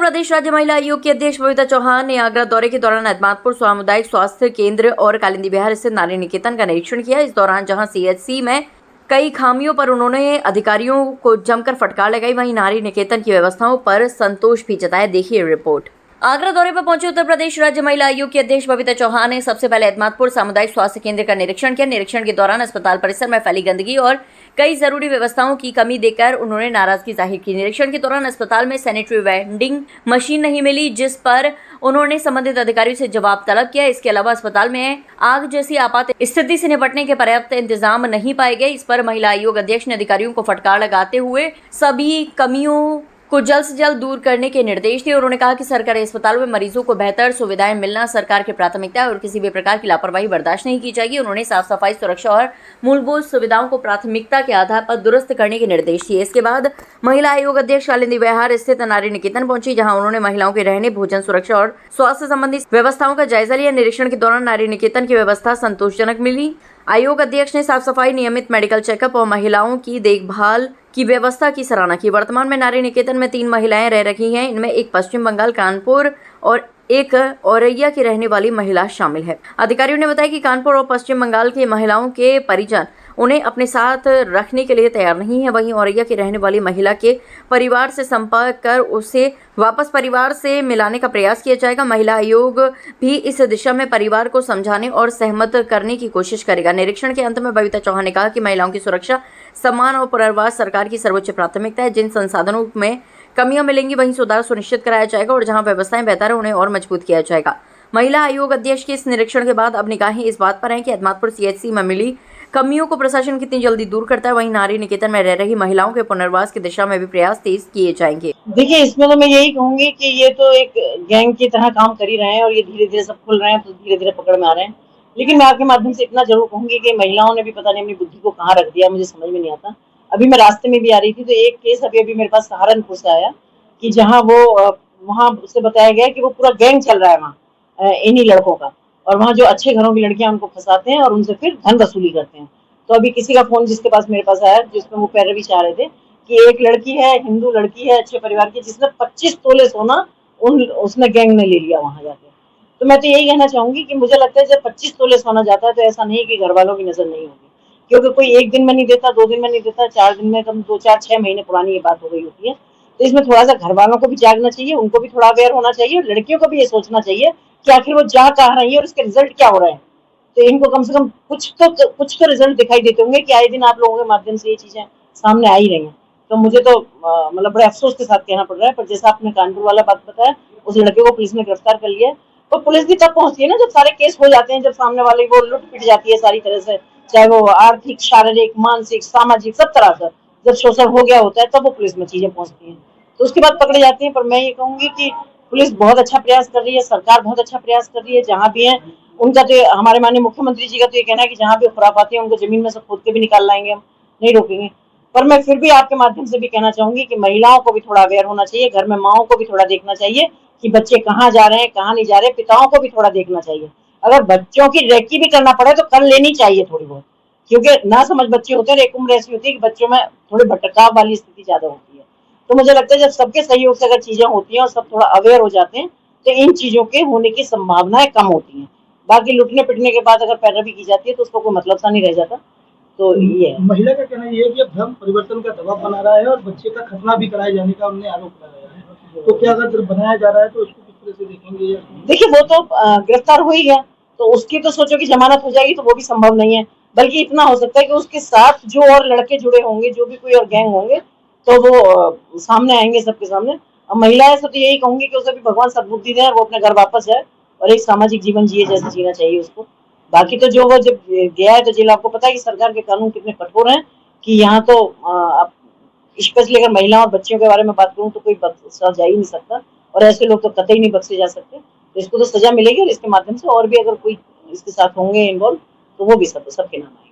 प्रदेश राज्य महिला आयोग की अध्यक्ष बबीता चौहान ने आगरा दौरे के दौरान अहमदपुर सामुदायिक स्वास्थ्य केंद्र और कालिंदी विहार स्थित नारी निकेतन का निरीक्षण किया। इस दौरान जहां सीएचसी में कई खामियों पर उन्होंने अधिकारियों को जमकर फटकार लगाई, वहीं नारी निकेतन की व्यवस्थाओं पर संतोष भी जताया। देखिए रिपोर्ट। आगरा दौरे पर पहुंचे उत्तर प्रदेश राज्य महिला आयोग की अध्यक्ष बबीता चौहान ने सबसे पहले अहमदपुर सामुदायिक स्वास्थ्य केंद्र का निरीक्षण किया। निरीक्षण के दौरान अस्पताल परिसर में फैली गंदगी और कई जरूरी व्यवस्थाओं की कमी देखकर उन्होंने नाराजगी जाहिर की। निरीक्षण के दौरान अस्पताल में सैनिटरी वेंडिंग मशीन नहीं मिली, जिस पर उन्होंने संबंधित अधिकारियों से जवाब तलब किया। इसके अलावा अस्पताल में आग जैसी आपात स्थिति से निपटने के पर्याप्त इंतजाम नहीं पाए गए। इस पर महिला आयोग अध्यक्ष ने अधिकारियों को फटकार लगाते हुए सभी कमियों को जल्द से जल्द दूर करने के निर्देश दिए। उन्होंने कहा कि सरकारी अस्पतालों में मरीजों को बेहतर सुविधाएं मिलना सरकार की प्राथमिकता है और किसी भी प्रकार की लापरवाही बर्दाश्त नहीं की जाएगी। उन्होंने साफ सफाई, सुरक्षा और मूलभूत सुविधाओं को प्राथमिकता के आधार पर दुरुस्त करने के निर्देश दिए। इसके बाद महिला आयोग अध्यक्ष कालिंदी विहार स्थित नारी निकेतन पहुंची, जहां उन्होंने महिलाओं के रहने, भोजन, सुरक्षा और स्वास्थ्य संबंधी व्यवस्थाओं का जायजा लिया। निरीक्षण के दौरान नारी निकेतन की व्यवस्था संतोषजनक मिली। आयोग अध्यक्ष ने साफ सफाई, नियमित मेडिकल चेकअप और महिलाओं की देखभाल की व्यवस्था की सराहना की। वर्तमान में नारी निकेतन में 3 महिलाएं रह रही हैं। इनमें एक पश्चिम बंगाल कानपुर और एक औरैया की रहने वाली महिला शामिल है। अधिकारियों ने बताया कि कानपुर और पश्चिम बंगाल की महिलाओं के परिजन उन्हें अपने साथ रखने के लिए तैयार नहीं है। वहीं औरैया की रहने वाली महिला के परिवार से संपर्क कर उसे वापस परिवार से मिलाने का प्रयास किया जाएगा। महिला आयोग भी इस दिशा में परिवार को समझाने और सहमत करने की कोशिश करेगा। निरीक्षण के अंत में बबीता चौहान ने कहा कि महिलाओं की सुरक्षा, सम्मान और पुनर्वास सरकार की सर्वोच्च प्राथमिकता है। जिन संसाधनों में कमियां मिलेंगी वहीं सुधार सुनिश्चित कराया जाएगा और जहां व्यवस्थाएं बेहतर है उन्हें और मजबूत किया जाएगा। महिला आयोग अध्यक्ष के इस निरीक्षण के बाद अब निगाहें इस बात पर हैं कि अहमदपुर सीएचसी में मिली कमियों को प्रशासन कितनी जल्दी दूर करता है। वहीं नारी निकेतन में रह रही महिलाओं के पुनर्वास की दिशा में भी प्रयास तेज किए जाएंगे। देखिए, इसमें तो मैं यही कहूंगी कि ये तो एक गैंग की तरह काम कर ही रहे हैं और ये धीरे धीरे सब खुल रहे हैं, तो धीरे धीरे पकड़ में आ रहे हैं। लेकिन मैं आपके माध्यम से इतना जरूर कहूंगी कि महिलाओं ने भी पता नहीं अपनी बुद्धि को कहाँ रख दिया, मुझे समझ में नहीं आता। अभी मैं रास्ते में भी आ रही थी तो एक केस अभी मेरे पास सहारनपुर से आया कि जहाँ वो वहाँ उससे बताया गया कि वो पूरा गैंग चल रहा है वहाँ इन्हीं लड़कों का, और वहाँ जो अच्छे घरों की लड़कियां उनको फंसाते हैं और उनसे फिर धन वसूली करते हैं। तो अभी किसी का फोन जिसके पास मेरे पास आया, जिसमें वो पैरवी चाह रहे थे कि एक लड़की है, हिंदू लड़की है, अच्छे परिवार की, जिसने 25 तोले सोना उसने गैंग ने ले लिया वहां जाके। तो मैं तो यही कहना चाहूंगी कि मुझे लगता है जब 25 तोले सोना जाता है तो ऐसा नहीं कि घर वालों की नजर नहीं होगी, क्योंकि कोई एक दिन में नहीं देता, 2 दिन में नहीं देता, 4 दिन में, कम 2, 4, 6 महीने पुरानी ये बात हो गई होती है। तो इसमें थोड़ा सा घर वालों को भी जागना चाहिए, उनको भी थोड़ा अवेयर होना चाहिए, लड़कियों को भी ये सोचना चाहिए कि आखिर वो जा कहाँ रही है और उसके रिजल्ट क्या हो रहे हैं। तो इनको कम से कम कुछ तो रिजल्ट दिखाई देते होंगे कि आए दिन आप लोगों के माध्यम से ये चीजें सामने आ ही रही हैं। तो मुझे तो मतलब बड़े अफसोस के साथ कहना पड़ रहा है, पर जैसा आपने कानपुर वाला बात बताया, उस लड़के को पुलिस ने गिरफ्तार कर लिया। और पुलिस भी तब पहुंचती है ना जब सारे केस हो जाते हैं, जब सामने वाले को लुट पिट जाती है सारी तरह से, चाहे वो आर्थिक, शारीरिक, मानसिक, सामाजिक, सब तरह से जब शोषण हो गया होता है तब वो पुलिस में चीजें पहुंचती हैं, तो उसके बाद पकड़े जाते हैं। पर मैं ये कहूंगी कि पुलिस बहुत अच्छा प्रयास कर रही है, सरकार बहुत अच्छा प्रयास कर रही है। जहाँ भी है उनका तो हमारे माननीय मुख्यमंत्री जी का तो ये कहना है कि जहाँ भी खुराफाती है उनको जमीन में से खोद के भी निकाल लाएंगे, हम नहीं रोकेंगे। पर मैं फिर भी आपके माध्यम से भी कहना चाहूंगी कि महिलाओं को भी थोड़ा अवेयर होना चाहिए, घर में माओं को भी थोड़ा देखना चाहिए कि बच्चे कहाँ जा रहे हैं, कहाँ नहीं जा रहे। पिताओं को भी थोड़ा देखना चाहिए, अगर बच्चों की रेकी भी करना पड़े तो कर लेनी चाहिए थोड़ी बहुत, क्योंकि ना समझ बच्चे होते हैं, एक उम्र ऐसी होती है कि बच्चों में थोड़ी भटकाव वाली स्थिति ज्यादा होती है। तो मुझे लगता है जब सबके सहयोग से अगर चीजें होती हैं और सब थोड़ा अवेयर हो जाते हैं तो इन चीजों के होने की संभावनाएं कम होती हैं। बाकी लुटने पिटने के बाद अगर पैरवी की जाती है तो उसको कोई मतलब सा नहीं रह जाता। तो ये है। महिला का कहना ये है कि अब धर्म परिवर्तन का दबाव बना रहा है और बच्चे का खतना भी कराए जाने का उन्हें आरोप लगाया है, तो क्या अगर बनाया जा रहा है तो उसको किस तरह से देखेंगे? देखिए, वो तो गिरफ्तार हो ही गया, तो उसकी तो सोचो कि जमानत हो जाएगी, तो वो भी संभव नहीं है। बल्कि इतना हो सकता है कि उसके साथ जो और लड़के जुड़े होंगे, जो भी कोई और गैंग होंगे, तो वो सामने आएंगे सबके सामने। अब महिलाएं से तो यही कहूंगी कि उसे भी भगवान सद्बुद्धि दे, वो अपने घर वापस जाए और एक सामाजिक जीवन जिए जैसे जीना चाहिए उसको। बाकी तो जो वो जब गया है तो जेल, आपको पता है कि सरकार के कानून कितने कठोर हैं कि यहाँ तो स्पेशली अगर महिलाओं और बच्चियों के बारे में बात करूँ तो कोई बख्शा जा ही नहीं सकता, और ऐसे लोग तो कतई नहीं बख्शे जा सकते। तो इसको तो सजा मिलेगी और इसके माध्यम से और भी अगर कोई इसके साथ होंगे इन्वॉल्व तो वो भी सबके नाम आएंगे।